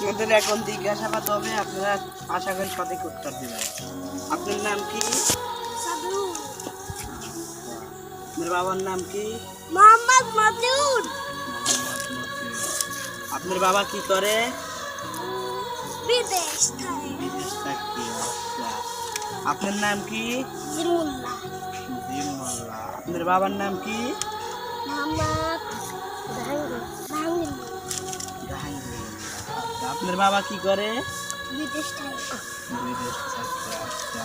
আপনাদের এখন জিজ্ঞাসাবাদ হবে, আপনারা আশা করি সঠিক উত্তর দেবেন। আপনার নাম কি? আপনার বাবার নাম কি? মোহাম্মদ মতিউর। আপনার বাবা কি করে? বিদেশ থাকে। বিদেশ থাকে। আচ্ছা, আপনার নাম কি? জিমুল্লাহ। জিমুল্লাহ। আপনার বাবার নাম কি? মোহাম্মদ জাহাঙ্গীর। আচ্ছা, আপনার বাবা কি করে? বিদেশ থাকে। বিদেশ থাকে। আচ্ছা,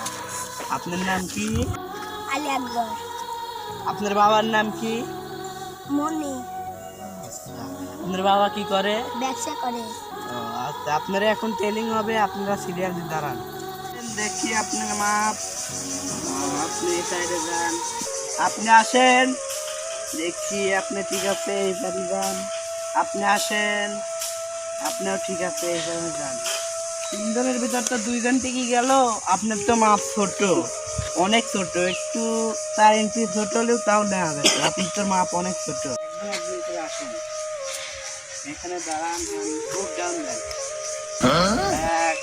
আপনার নাম কি? আলী আকবর। আপনার বাবার নাম কি? মনি। আচ্ছা, আপনার বাবা কি করে? ব্যবসা করে। ও আচ্ছা, আপনারা এখন ট্রেনিং হবে, আপনারা সিরিয়াল দাঁড়ান। দেখি আপনার মাপ। আপনি এই সাইডে যান, আপনি আসেন। দেখি আপনি ঠিক আছে, এই সাইডে যান। আপনি আসেন, আপনিও ঠিক আছে, এই সাইডে যান। তিনজনের ভিতর তো দুইজন টিকে গেল। আপনার তো মাপ ছোট, অনেক ছোট, একটু 4 ইঞ্চি ছোট হলেও তাও নেওয়া যাবে। আপনার তো মাপ অনেক ছোট। একদম একদিন করে আসেন, এখানে দাঁড়ান, বুক ডাউন দেন। এক,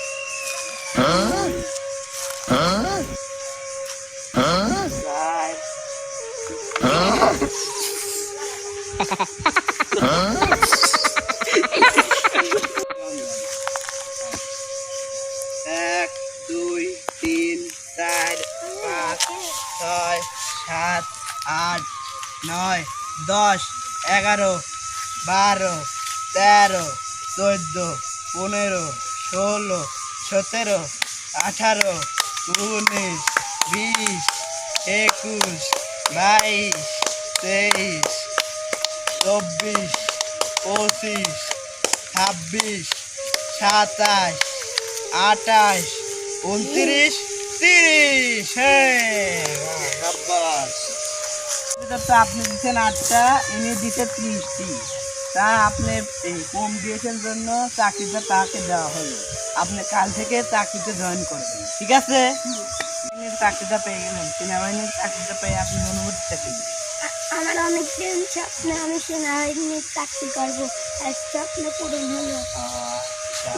এক, 2, 3, 4, 5, 6, 7, 8, 9, 10, 11, 12, 13, 14, 15, 16, 17, 18, 19, 20, 21, 22, 23, 24, 25, 26, 27, 28, 29, 30। আপনি দিচ্ছেন 8টা, ইনি দিচ্ছে 30টি। তা আপনি কম দিয়েছেন জন্য চাকরিটা তাকে দেওয়া হলো। আপনি কাল থেকে চাকরিতে জয়েন করবেন, ঠিক আছে? চাকরিটা পেয়ে গেলেন, সেনাবাহিনীর চাকরিটা পেয়ে আপনি অনুভূতিটা কি? আমার অনেক দিন স্বপ্ন, আমি সেনাবাহিনীর চাকরি করবো, এক স্বপ্ন পূরণ হলো। আচ্ছা।